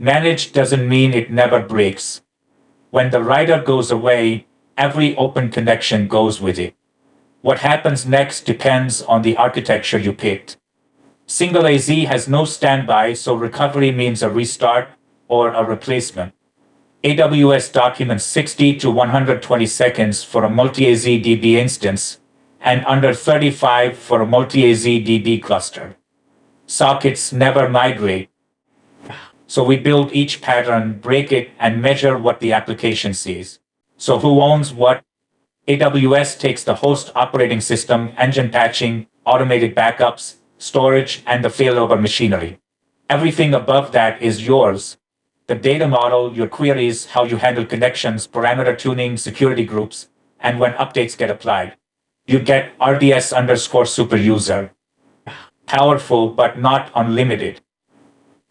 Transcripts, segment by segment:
Managed doesn't mean it never breaks. When the writer goes away, every open connection goes with it. What happens next depends on the architecture you picked. Single AZ has no standby, so recovery means a restart or a replacement. AWS documents 60 to 120 seconds for a multi-AZ DB instance and under 35 for a multi-AZ DB cluster. Sockets never migrate. So we build each pattern, break it, and measure what the application sees. So who owns what? AWS takes the host operating system, engine patching, automated backups, storage, and the failover machinery. Everything above that is yours. The data model, your queries, how you handle connections, parameter tuning, security groups, and when updates get applied. You get RDS underscore superuser. Powerful, but not unlimited.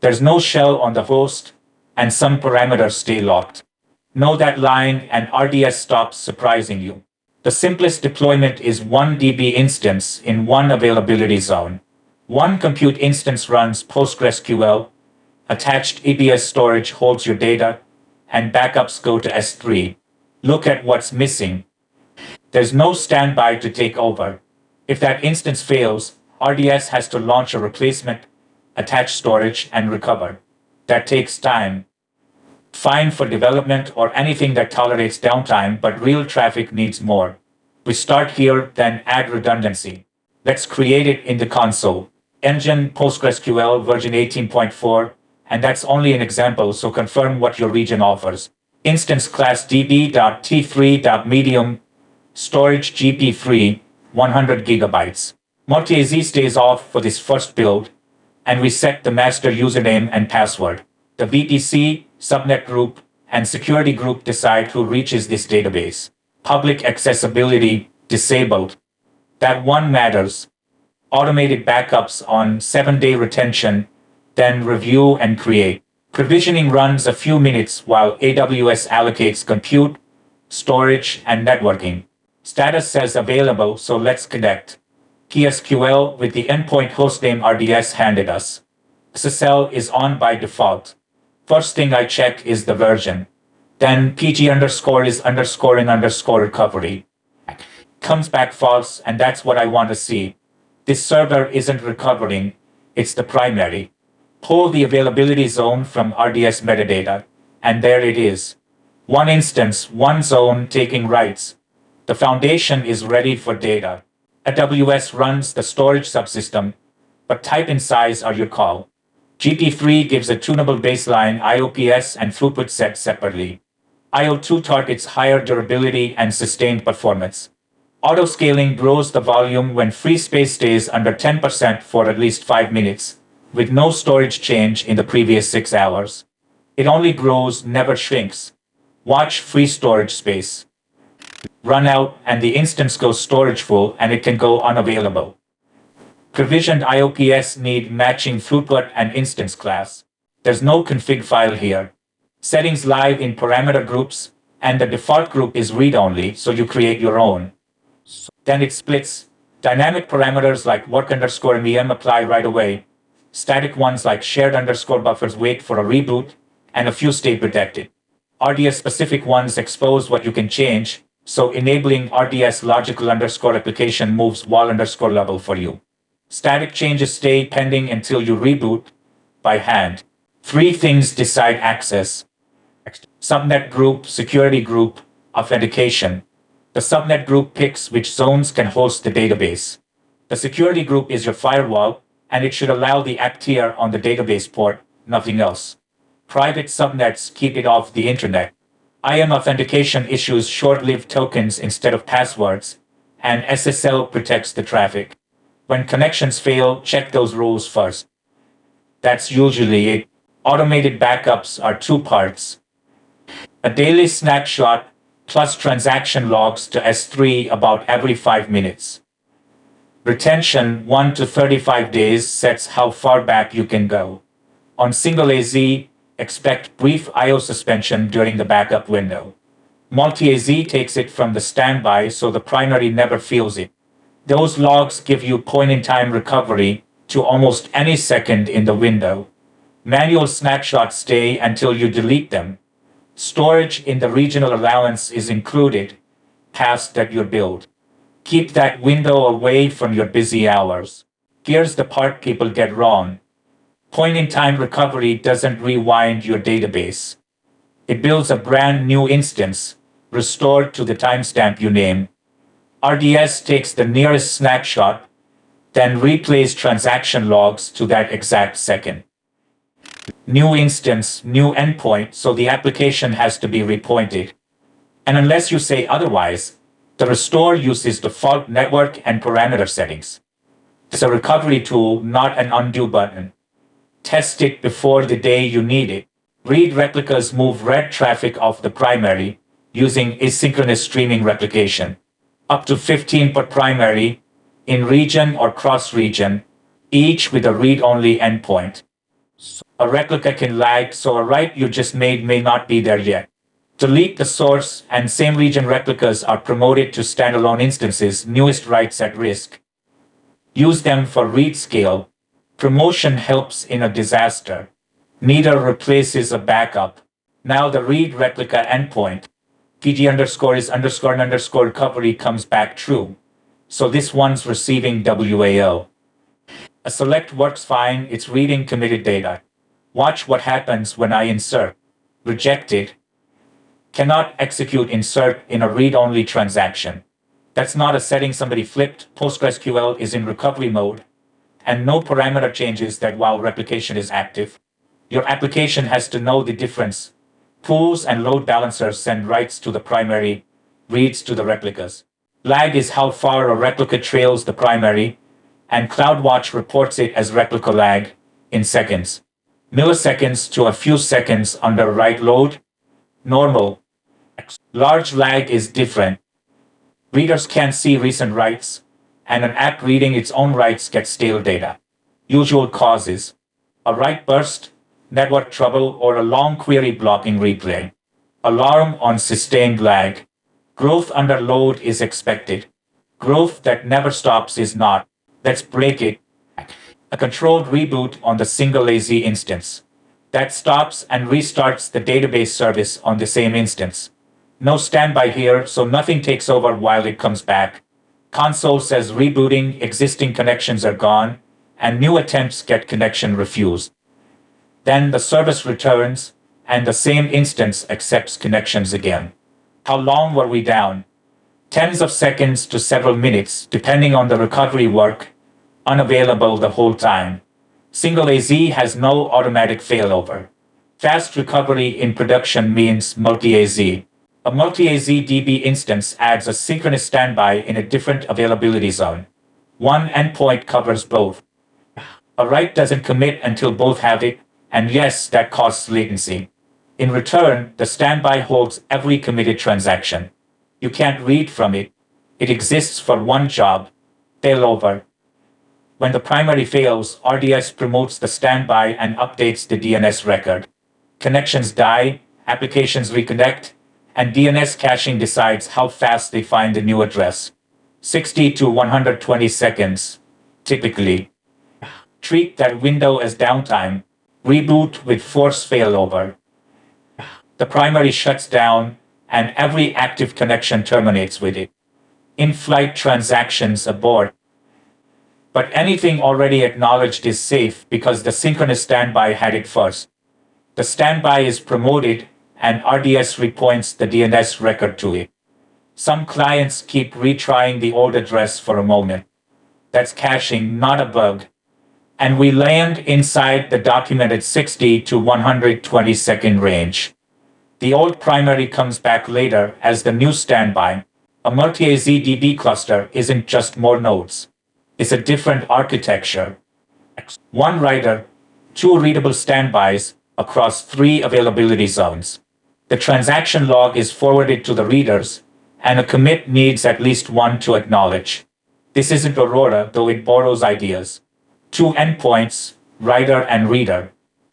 There's no shell on the host, and some parameters stay locked. Know that line, and RDS stops surprising you. The simplest deployment is one DB instance in one availability zone. One compute instance runs PostgreSQL, attached EBS storage holds your data, and backups go to S3. Look at what's missing. There's no standby to take over. If that instance fails, RDS has to launch a replacement, attach storage, and recover. That takes time. Fine for development or anything that tolerates downtime, but real traffic needs more. We start here, then add redundancy. Let's create it in the console. Engine PostgreSQL version 18.4, and that's only an example, so confirm what your region offers. Instance class db.t3.medium, storage GP3, 100 gigabytes. Multi-AZ stays off for this first build, and we set the master username and password. The VPC, subnet group, and security group decide who reaches this database. Public accessibility disabled. That one matters. Automated backups on 7-day retention, then review and create. Provisioning runs a few minutes while AWS allocates compute, storage, and networking. Status says available, so let's connect. PSQL with the endpoint hostname RDS handed us. SSL is on by default. First thing I check is the version. Then PG underscore is underscore in underscore recovery. Comes back false, and that's what I want to see. This server isn't recovering, it's the primary. Pull the availability zone from RDS metadata, and there it is. One instance, one zone taking writes. The foundation is ready for data. AWS runs the storage subsystem, but type and size are your call. GP3 gives a tunable baseline IOPS and throughput set separately. IO2 targets higher durability and sustained performance. Autoscaling grows the volume when free space stays under 10% for at least 5 minutes, with no storage change in the previous 6 hours. It only grows, never shrinks. Watch free storage space. Run out and the instance goes storage full and it can go unavailable. Provisioned IOPS need matching throughput and instance class. There's no config file here. Settings live in parameter groups, and the default group is read-only, so you create your own. Then it splits. Dynamic parameters like work_mem apply right away. Static ones like shared_buffers wait for a reboot, and a few stay protected. RDS-specific ones expose what you can change, so enabling RDS logical_application moves wall_level for you. Static changes stay pending until you reboot by hand. 3 things decide access. Subnet group, security group, authentication. The subnet group picks which zones can host the database. The security group is your firewall, and it should allow the app tier on the database port, nothing else. Private subnets keep it off the internet. IAM authentication issues short-lived tokens instead of passwords, and SSL protects the traffic. When connections fail, check those rules first. That's usually it. Automated backups are 2 parts. A daily snapshot plus transaction logs to S3 about every 5 minutes. Retention 1 to 35 days sets how far back you can go. On single AZ, expect brief IO suspension during the backup window. Multi-AZ takes it from the standby, so the primary never feels it. Those logs give you point-in-time recovery to almost any second in the window. Manual snapshots stay until you delete them. Storage in the regional allowance is included past that you build. Keep that window away from your busy hours. Here's the part people get wrong. Point-in-time recovery doesn't rewind your database. It builds a brand new instance, restored to the timestamp you name. RDS takes the nearest snapshot, then replays transaction logs to that exact second. New instance, new endpoint, so the application has to be repointed. And unless you say otherwise, the restore uses default network and parameter settings. It's a recovery tool, not an undo button. Test it before the day you need it. Read replicas move read traffic off the primary using asynchronous streaming replication. Up to 15 per primary, in region or cross-region, each with a read-only endpoint. A replica can lag, so a write you just made may not be there yet. Delete the source, and same region replicas are promoted to standalone instances, newest writes at risk. Use them for read scale. Promotion helps in a disaster. Neither replaces a backup. Now the read replica endpoint, PG underscore is underscore and underscore recovery comes back true. So this one's receiving WAO. A select works fine, it's reading committed data. Watch what happens when I insert. Rejected. Cannot execute insert in a read-only transaction. That's not a setting somebody flipped. PostgreSQL is in recovery mode. And no parameter changes that while replication is active. Your application has to know the difference. Pools and load balancers send writes to the primary, reads to the replicas. Lag is how far a replica trails the primary, and CloudWatch reports it as replica lag in seconds. Milliseconds to a few seconds under write load. Normal. Large lag is different. Readers can't see recent writes, and an app reading its own writes gets stale data. Usual causes: a write burst, network trouble, or a long query blocking replay. Alarm on sustained lag. Growth under load is expected. Growth that never stops is not. Let's break it. A controlled reboot on the single AZ instance. That stops and restarts the database service on the same instance. No standby here, so nothing takes over while it comes back. Console says rebooting, existing connections are gone, and new attempts get connection refused. Then the service returns, and the same instance accepts connections again. How long were we down? Tens of seconds to several minutes, depending on the recovery work. Unavailable the whole time. Single AZ has no automatic failover. Fast recovery in production means multi-AZ. A multi-AZ DB instance adds a synchronous standby in a different availability zone. One endpoint covers both. A write doesn't commit until both have it, and yes, that costs latency. In return, the standby holds every committed transaction. You can't read from it. It exists for one job: failover. When the primary fails, RDS promotes the standby and updates the DNS record. Connections die, applications reconnect, and DNS caching decides how fast they find the new address. 60 to 120 seconds, typically. Treat that window as downtime. Reboot with force failover. The primary shuts down, and every active connection terminates with it. In-flight transactions abort. But anything already acknowledged is safe because the synchronous standby had it first. The standby is promoted, and RDS repoints the DNS record to it. Some clients keep retrying the old address for a moment. That's caching, not a bug. And we land inside the documented 60 to 120 second range. The old primary comes back later as the new standby. A multi-AZ DB cluster isn't just more nodes. It's a different architecture. One writer, two readable standbys across 3 availability zones. The transaction log is forwarded to the readers, and a commit needs at least one to acknowledge. This isn't Aurora, though it borrows ideas. 2 endpoints, writer and reader.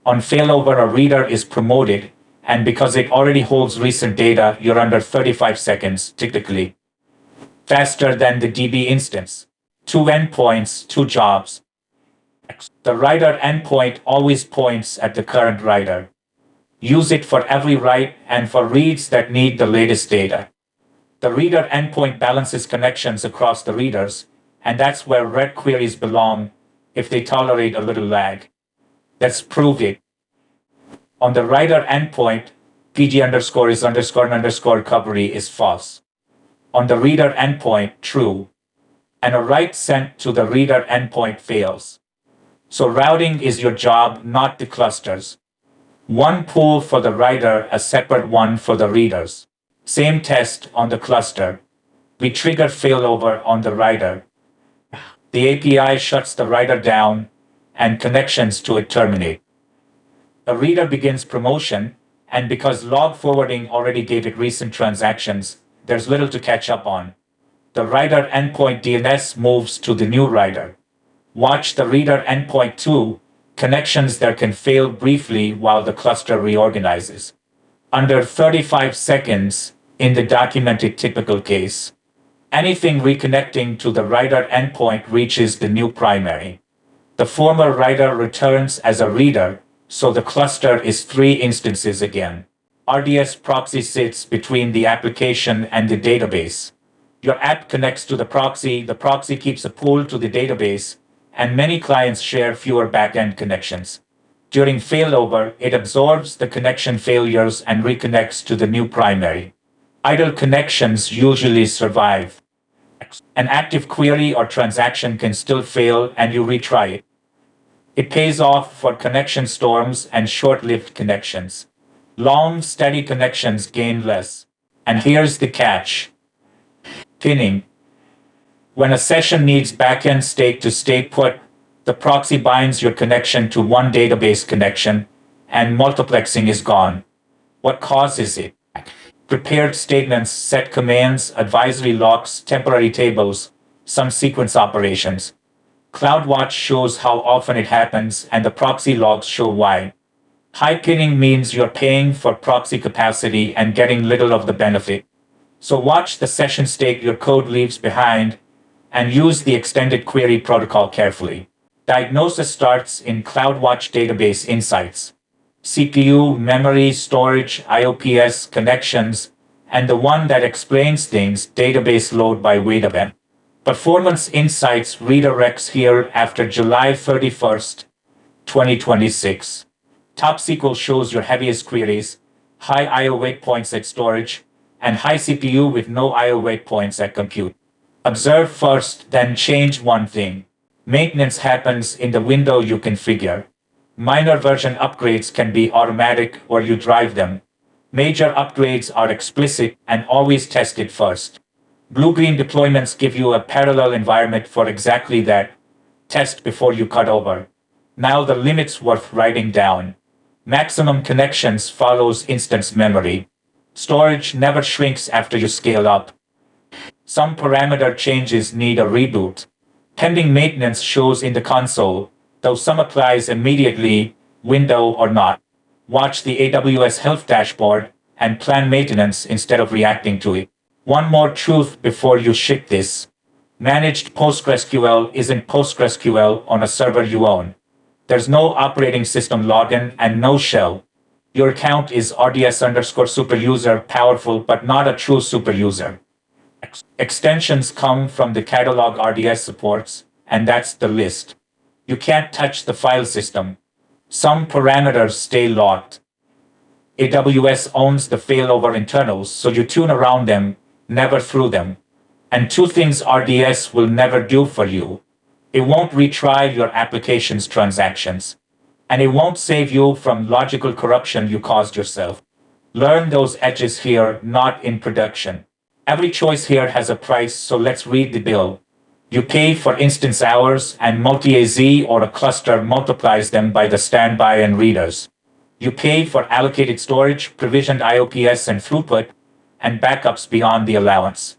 On failover, a reader is promoted, and because it already holds recent data, you're under 35 seconds, typically. Faster than the DB instance. 2 endpoints, 2 jobs. The writer endpoint always points at the current writer. Use it for every write and for reads that need the latest data. The reader endpoint balances connections across the readers, and that's where red queries belong if they tolerate a little lag. Let's prove it. On the writer endpoint, PG underscore is underscore and underscore recovery is false. On the reader endpoint, true. And a write sent to the reader endpoint fails. So routing is your job, not the clusters. One pool for the writer, a separate one for the readers. Same test on the cluster. We trigger failover on the writer. The API shuts the writer down and connections to it terminate. A reader begins promotion, and because log forwarding already gave it recent transactions, there's little to catch up on. The writer endpoint DNS moves to the new writer. Watch the reader endpoint too. Connections there can fail briefly while the cluster reorganizes. Under 35 seconds, in the documented typical case, anything reconnecting to the writer endpoint reaches the new primary. The former writer returns as a reader, so the cluster is 3 instances again. RDS Proxy sits between the application and the database. Your app connects to the proxy keeps a pool to the database, and many clients share fewer backend connections. During failover, it absorbs the connection failures and reconnects to the new primary. Idle connections usually survive. An active query or transaction can still fail and you retry it. It pays off for connection storms and short-lived connections. Long, steady connections gain less. And here's the catch. Pinning. When a session needs backend state to stay put, the proxy binds your connection to one database connection, and multiplexing is gone. What causes it? Prepared statements, set commands, advisory locks, temporary tables, some sequence operations. CloudWatch shows how often it happens, and the proxy logs show why. High pinning means you're paying for proxy capacity and getting little of the benefit. So watch the session state your code leaves behind, and use the extended query protocol carefully. Diagnosis starts in CloudWatch Database Insights. CPU, memory, storage, IOPS, connections, and the one that explains things, database load by weight event. Performance Insights redirects here after July 31st, 2026. Top SQL shows your heaviest queries, high IO weight points at storage, and high CPU with no IO weight points at compute. Observe first, then change one thing. Maintenance happens in the window you configure. Minor version upgrades can be automatic or you drive them. Major upgrades are explicit and always tested first. Blue-green deployments give you a parallel environment for exactly that. Test before you cut over. Now the limits worth writing down. Maximum connections follows instance memory. Storage never shrinks after you scale up. Some parameter changes need a reboot. Pending maintenance shows in the console, though some applies immediately, window or not. Watch the AWS Health dashboard and plan maintenance instead of reacting to it. One more truth before you ship this. Managed PostgreSQL isn't PostgreSQL on a server you own. There's no operating system login and no shell. Your account is RDS underscore superuser, powerful but not a true superuser. Extensions come from the catalog RDS supports, and that's the list. You can't touch the file system. Some parameters stay locked. AWS owns the failover internals, so you tune around them, never through them. And 2 things RDS will never do for you. It won't retry your application's transactions. And it won't save you from logical corruption you caused yourself. Learn those edges here, not in production. Every choice here has a price, so let's read the bill. You pay for instance hours, and multi-AZ or a cluster multiplies them by the standby and readers. You pay for allocated storage, provisioned IOPS and throughput, and backups beyond the allowance.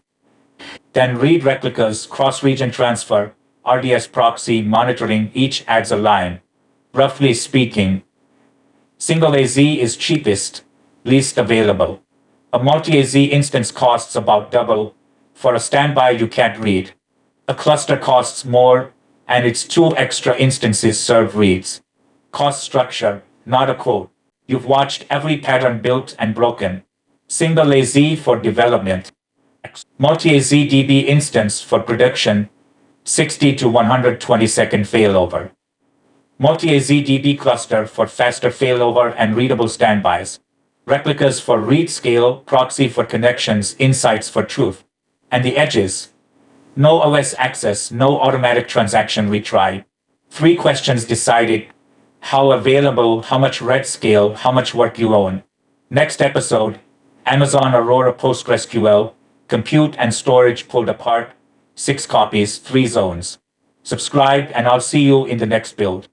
Then read replicas, cross-region transfer, RDS proxy, monitoring, each adds a line. Roughly speaking, single AZ is cheapest, least available. A multi-AZ instance costs about double. For a standby you can't read. A cluster costs more, and its 2 extra instances serve reads. Cost structure, not a quote. You've watched every pattern built and broken. Single AZ for development. Multi-AZ DB instance for production, 60 to 120-second failover. Multi-AZ DB cluster for faster failover and readable standbys. Replicas for read scale, proxy for connections, insights for truth. And the edges. No OS access, no automatic transaction retry. 3 questions decided. How available, how much red scale, how much work you own. Next episode, Amazon Aurora PostgreSQL, compute and storage pulled apart, 6 copies, 3 zones. Subscribe and I'll see you in the next build.